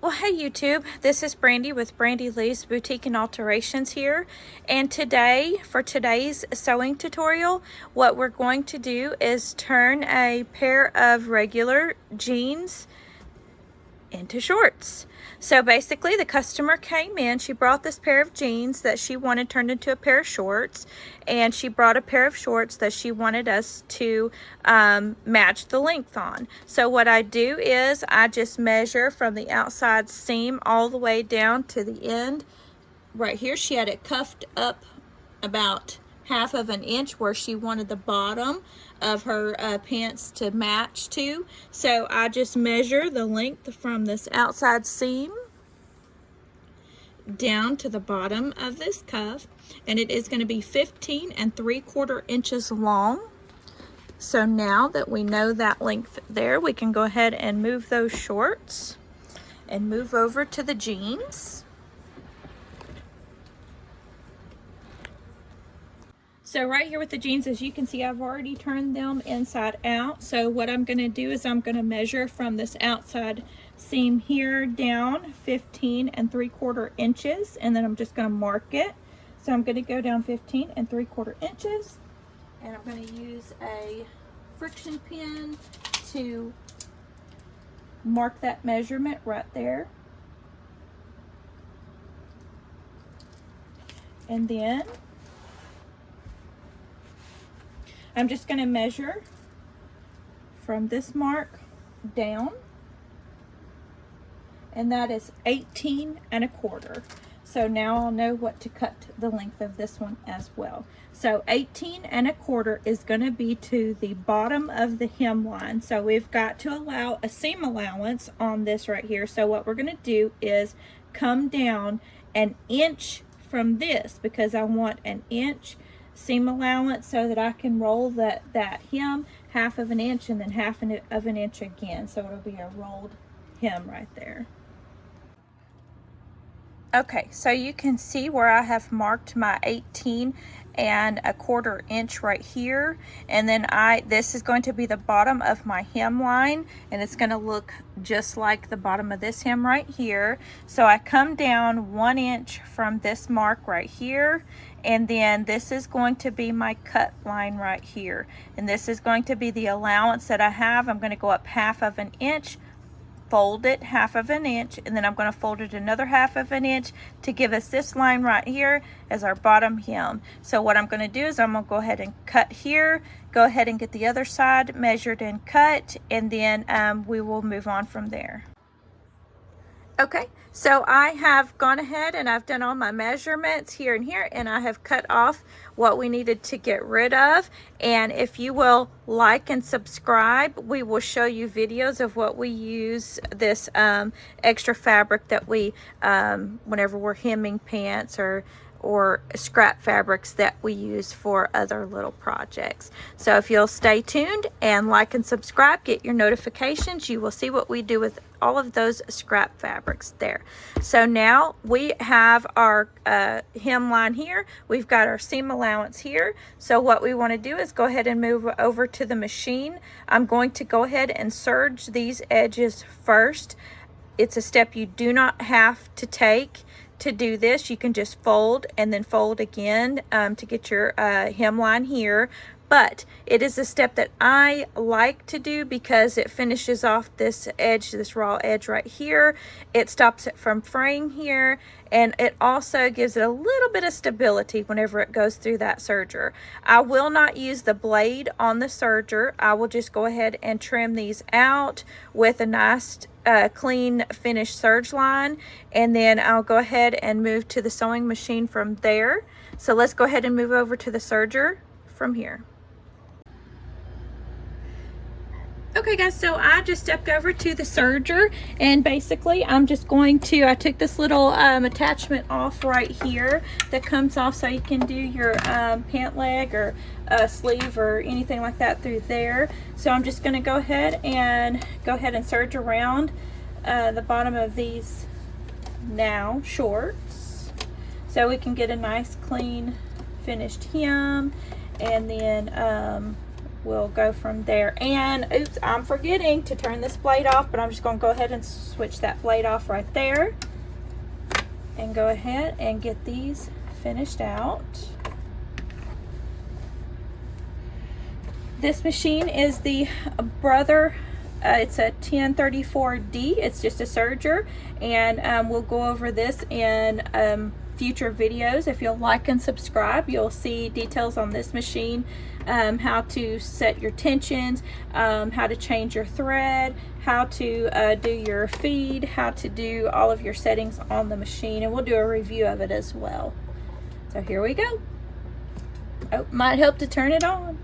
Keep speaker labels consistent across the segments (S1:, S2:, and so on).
S1: Well, hey YouTube, this is Brandy with Brandy Lee's Boutique and Alterations here. And today, for today's sewing tutorial, what we're going to do is turn a pair of regular jeans into shorts. So basically the customer came in, she brought this pair of jeans that she wanted turned into a pair of shorts, and she brought a pair of shorts that she wanted us to match the length on. So what I do is I just measure from the outside seam all the way down to the end. Right here she had it cuffed up about half of an inch where she wanted the bottom of her pants to match to. So I just measure the length from this outside seam down to the bottom of this cuff, and it is going to be 15 3/4 inches long. So now that we know that length there, we can go ahead and move those shorts and move over to the jeans. So right here with the jeans, as you can see, I've already turned them inside out. So what I'm going to do is I'm going to measure from this outside seam here down 15 3/4 inches, and then I'm just going to mark it. So I'm going to go down 15 3/4 inches, and I'm going to use a friction pin to mark that measurement right there. And then I'm just going to measure from this mark down, and that is 18 1/4. So now I'll know what to cut the length of this one as well. So 18 1/4 is going to be to the bottom of the hemline. So we've got to allow a seam allowance on this right here. So what we're going to do is come down an inch from this, because I want an inch seam allowance so that I can roll that hem half of an inch and then half of an inch again. So it'll be a rolled hem right there. Okay, so you can see where I have marked my 18 1/4 inch right here, and then this is going to be the bottom of my hemline, and it's going to look just like the bottom of this hem right here. So I come down 1 inch from this mark right here, and then this is going to be my cut line right here, and this is going to be the allowance that I have. I'm going to go up half of an inch, fold it half of an inch, and then I'm going to fold it another half of an inch to give us this line right here as our bottom hem. So what I'm going to do is I'm going to go ahead and cut here, go ahead and get the other side measured and cut, and then we will move on from there. Okay, so I have gone ahead and I've done all my measurements here and here, and I have cut off what we needed to get rid of. And if you will like and subscribe, we will show you videos of what we use this extra fabric that we whenever we're hemming pants or scrap fabrics that we use for other little projects. So if you'll stay tuned and like and subscribe, get your notifications, you will see what we do with all of those scrap fabrics there. So now we have our hemline here, we've got our seam allowance here. So what we want to do is go ahead and move over to the machine. I'm going to go ahead and serge these edges first. It's a step you do not have to take to do this. You can just fold and then fold again to get your hemline here. But it is a step that I like to do because it finishes off this edge, this raw edge right here. It stops it from fraying here, and it also gives it a little bit of stability whenever it goes through that serger. I will not use the blade on the serger. I will just go ahead and trim these out with a nice clean finished serge line, and then I'll go ahead and move to the sewing machine from there. So let's go ahead and move over to the serger from here. Okay guys, so I just stepped over to the serger, and basically I'm just going to, I took this little attachment off right here that comes off so you can do your pant leg or sleeve or anything like that through there. So I'm just going to go ahead and serge around the bottom of these now shorts so we can get a nice clean finished hem, and then we'll go from there. And oops, I'm forgetting to turn this blade off, but I'm just going to go ahead and switch that blade off right there and go ahead and get these finished out. This machine is the Brother, it's a 1034D. It's just a serger, and we'll go over this in future videos. If you'll like and subscribe, you'll see details on this machine, how to set your tensions, how to change your thread, how to do your feed, how to do all of your settings on the machine, and we'll do a review of it as well. So here we go. Oh, might help to turn it on.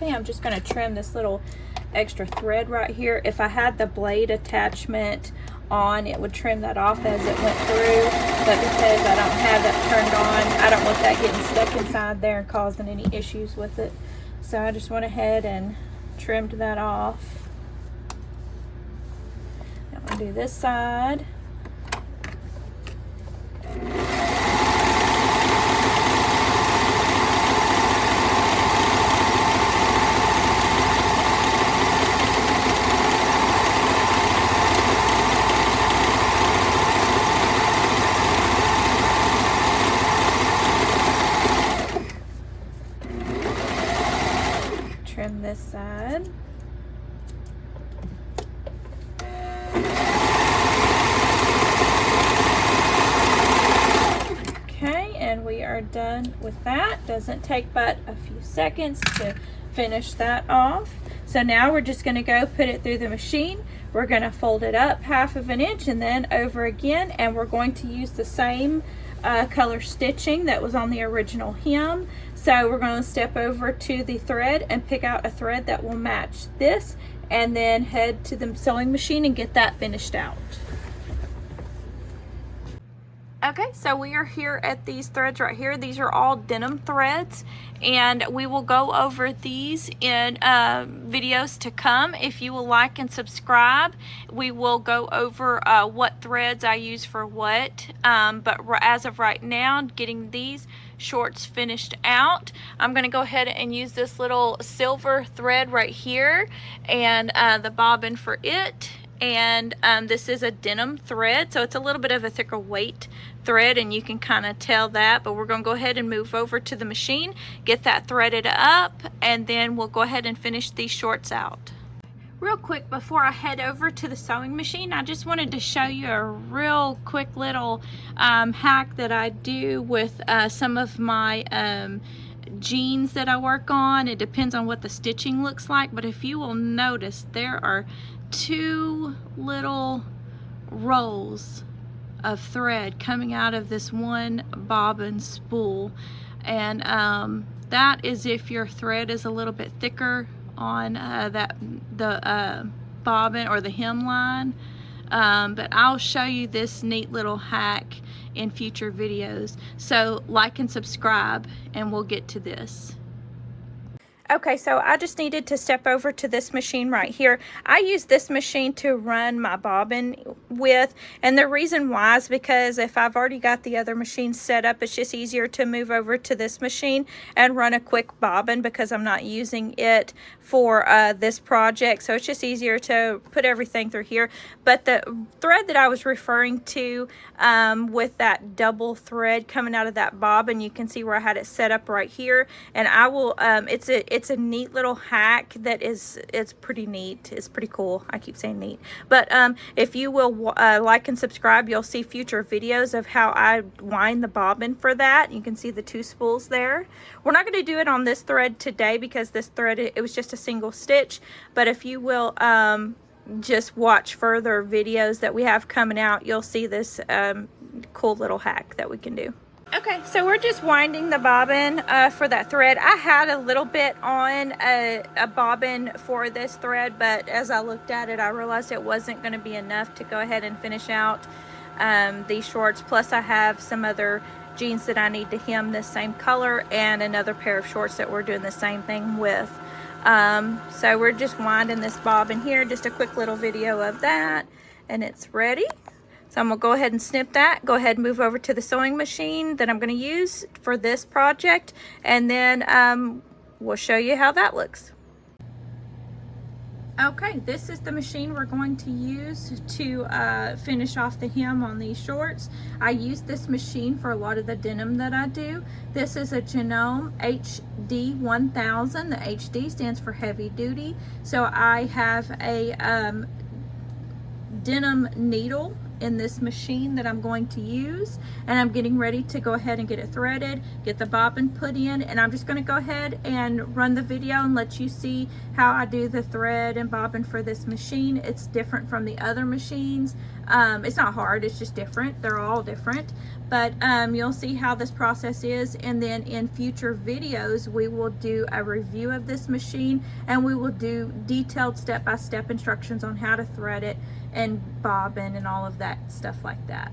S1: I'm just going to trim this little extra thread right here. If I had the blade attachment on, it would trim that off as it went through, but because I don't have that turned on, I don't want that getting stuck inside there and causing any issues with it. So I just went ahead and trimmed that off. Now I'm going to do this side. Trim this side. Okay, and we are done with that. Doesn't take but a few seconds to finish that off. So now we're just going to go put it through the machine. We're going to fold it up 1/2 inch and then over again, and we're going to use the same color stitching that was on the original hem. So we're going to step over to the thread and pick out a thread that will match this, and then head to the sewing machine and get that finished out. Okay, so we are here at these threads right here. These are all denim threads, and we will go over these in videos to come. If you will like and subscribe, we will go over what threads I use for what, but as of right now, getting these shorts finished out, I'm going to go ahead and use this little silver thread right here and the bobbin for it. And this is a denim thread, so it's a little bit of a thicker weight thread, and you can kind of tell that. But we're going to go ahead and move over to the machine, get that threaded up, and then we'll go ahead and finish these shorts out. Real quick before I head over to the sewing machine, I just wanted to show you a real quick little hack that I do with some of my jeans that I work on. It depends on what the stitching looks like, but if you will notice, there are 2 little rolls of thread coming out of this one bobbin spool, and that is if your thread is a little bit thicker on the bobbin or the hemline. But I'll show you this neat little hack in future videos, so like and subscribe and we'll get to this. Okay, so I just needed to step over to this machine right here. I use this machine to run my bobbin with, and the reason why is because if I've already got the other machine set up, it's just easier to move over to this machine and run a quick bobbin because I'm not using it for this project. So it's just easier to put everything through here. But the thread that I was referring to with that double thread coming out of that bobbin, you can see where I had it set up right here, and I will it's a neat little hack that it's pretty neat. It's pretty cool. I keep saying neat, but if you will like and subscribe, you'll see future videos of how I wind the bobbin for that. You can see the 2 spools there. We're not going to do it on this thread today because this thread, it was just a single stitch, but if you will just watch further videos that we have coming out, you'll see this cool little hack that we can do. Okay, so we're just winding the bobbin for that thread. I had a little bit on a bobbin for this thread, but as I looked at it, I realized it wasn't going to be enough to go ahead and finish out these shorts. Plus, I have some other jeans that I need to hem this same color and another pair of shorts that we're doing the same thing with. So we're just winding this bobbin here, just a quick little video of that, and it's ready. So I'm gonna go ahead and snip that, go ahead and move over to the sewing machine that I'm gonna use for this project, and then we'll show you how that looks. Okay, this is the machine we're going to use to finish off the hem on these shorts. I use this machine for a lot of the denim that I do. This is a Genome HD 1000. The HD stands for heavy duty. So I have a denim needle in this machine that I'm going to use, and I'm getting ready to go ahead and get it threaded, get the bobbin put in, and I'm just going to go ahead and run the video and let you see how I do the thread and bobbin for this machine. It's different from the other machines. It's not hard, it's just different. They're all different, but you'll see how this process is, and then in future videos we will do a review of this machine, and we will do detailed step-by-step instructions on how to thread it and bobbin and all of that stuff like that.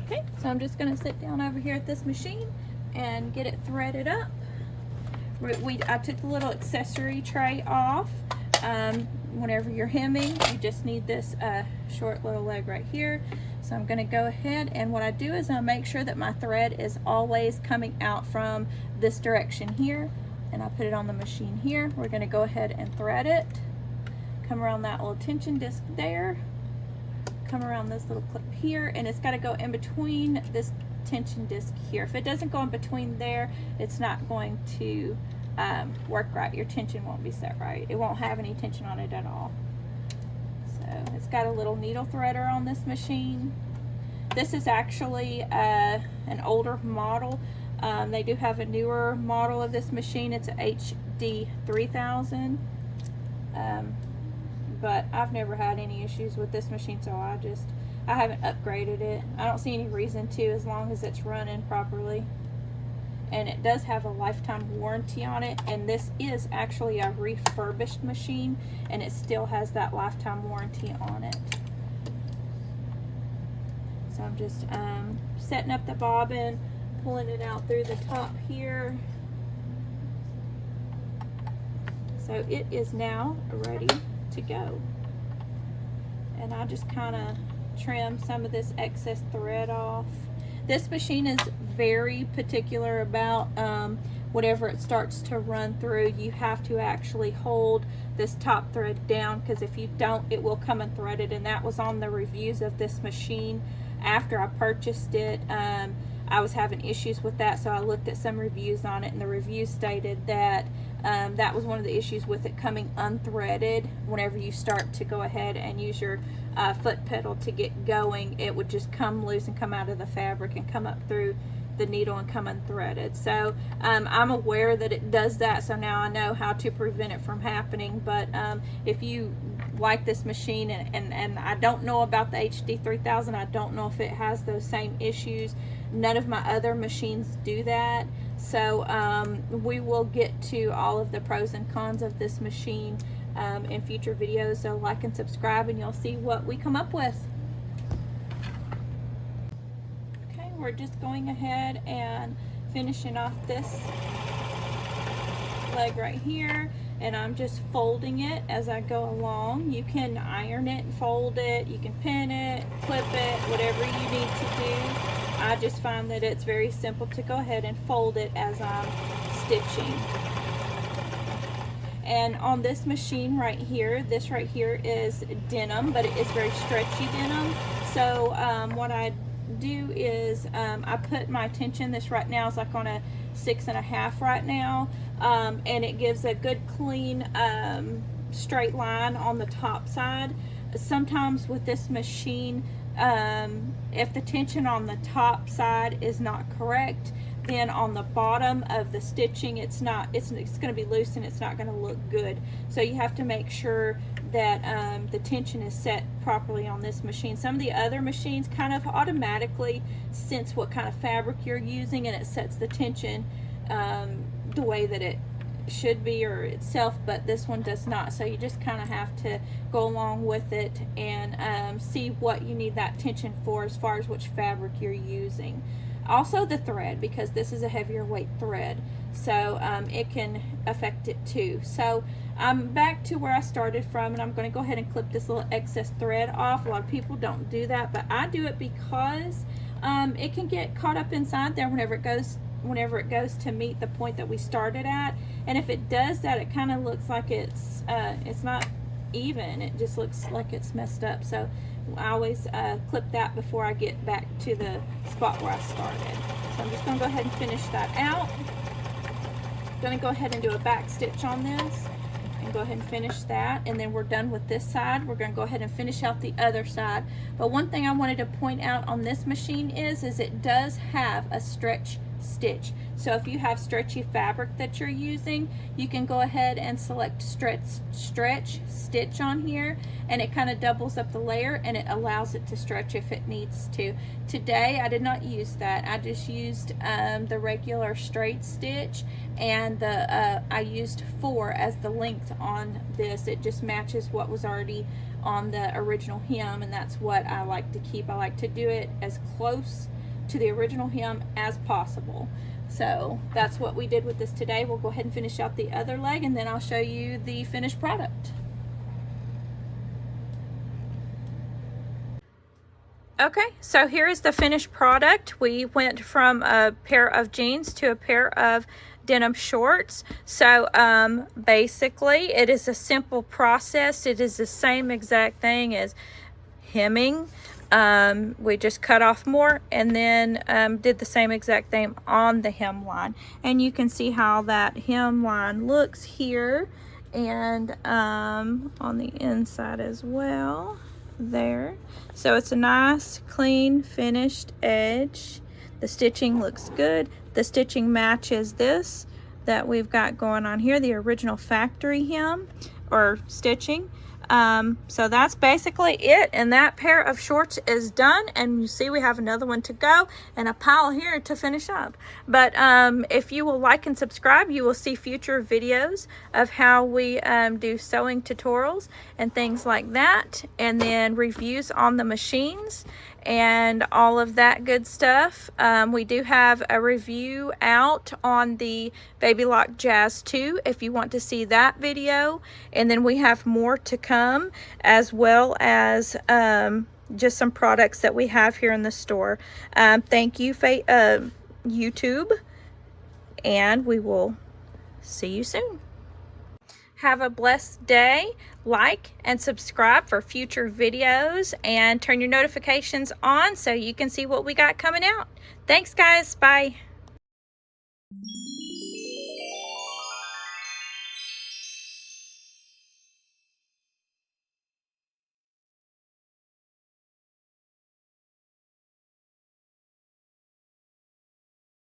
S1: Okay, so I'm just going to sit down over here at this machine and get it threaded up. I took the little accessory tray off. Whenever you're hemming, you just need this short little leg right here. So I'm going to go ahead, and what I do is I make sure that my thread is always coming out from this direction here, and I put it on the machine here. We're going to go ahead and thread it. Come around that little tension disc there, come around this little clip here, and it's got to go in between this tension disc here. If it doesn't go in between there, it's not going to work right. Your tension won't be set right. It won't have any tension on it at all. So it's got a little needle threader on this machine. This is actually an older model. They do have a newer model of this machine. It's a HD 3000. But I've never had any issues with this machine, so I haven't upgraded it. I don't see any reason to, as long as it's running properly. And it does have a lifetime warranty on it, and this is actually a refurbished machine, and it still has that lifetime warranty on it. So I'm just setting up the bobbin, pulling it out through the top here. So it is now ready to go, and I just kind of trim some of this excess thread off. This machine is very particular about whatever it starts to run through, you have to actually hold this top thread down, because if you don't, it will come unthreaded. And that was on the reviews of this machine after I purchased it. I was having issues with that, so I looked at some reviews on it, and the reviews stated that that was one of the issues with it coming unthreaded. Whenever you start to go ahead and use your foot pedal to get going, it would just come loose and come out of the fabric and come up through the needle and come unthreaded. So I'm aware that it does that, so now I know how to prevent it from happening. But if you like this machine, and I don't know about the HD 3000, I don't know if it has those same issues. None of my other machines do that. So we will get to all of the pros and cons of this machine in future videos. So like and subscribe, and you'll see what we come up with. Okay, we're just going ahead and finishing off this leg right here, and I'm just folding it as I go along. You can iron it and fold it, you can pin it, clip it, whatever you need to do. I just find that it's very simple to go ahead and fold it as I'm stitching. And on this machine right here, this right here is denim, but it is very stretchy denim. So what I do is I put my tension, this right now is like on a 6.5 right now, and it gives a good clean straight line on the top side. Sometimes with this machine, if the tension on the top side is not correct, then on the bottom of the stitching it's going to be loose and it's not going to look good. So you have to make sure that the tension is set properly on this machine. Some of the other machines kind of automatically sense what kind of fabric you're using, and it sets the tension the way that it should be or itself, but this one does not. So you just kind of have to go along with it and see what you need that tension for as far as which fabric you're using. Also the thread, because this is a heavier weight thread, so it can affect it too. So I'm back to where I started from, and I'm going to go ahead and clip this little excess thread off. A lot of people don't do that, but I do it because it can get caught up inside there whenever it goes to meet the point that we started at. And if it does that, it kind of looks like it's not even. It just looks like it's messed up. So I always clip that before I get back to the spot where I started. So I'm just going to go ahead and finish that out. I'm going to go ahead and do a back stitch on this and go ahead and finish that, and then we're done with this side. We're going to go ahead and finish out the other side. But one thing I wanted to point out on this machine is it does have a stretch stitch. So if you have stretchy fabric that you're using, you can go ahead and select stretch stitch on here, and it kind of doubles up the layer and it allows it to stretch if it needs to. Today I did not use that. I just used the regular straight stitch, and I used 4 as the length on this. It just matches what was already on the original hem, and that's what I like to keep. I like to do it as close to the original hem as possible. So that's what we did with this today. We'll go ahead and finish out the other leg, and then I'll show you the finished product. Okay, so here is the finished product. We went from a pair of jeans to a pair of denim shorts. So basically it is a simple process. It is the same exact thing as hemming. We just cut off more and then did the same exact thing on the hemline, and you can see how that hemline looks here, and on the inside as well there. So it's a nice clean finished edge. The stitching looks good. The stitching matches this that we've got going on here, the original factory hem or stitching. So that's basically it, and that pair of shorts is done, and you see we have another one to go and a pile here to finish up. But if you will like and subscribe, you will see future videos of how we do sewing tutorials and things like that, and then reviews on the machines and all of that good stuff. We do have a review out on the Baby Lock Jazz 2 if you want to see that video, and then we have more to come, as well as just some products that we have here in the store. Thank you, YouTube, and we will see you soon. Have a blessed day. Like and subscribe for future videos, and turn your notifications on so you can see what we got coming out. Thanks, guys. Bye.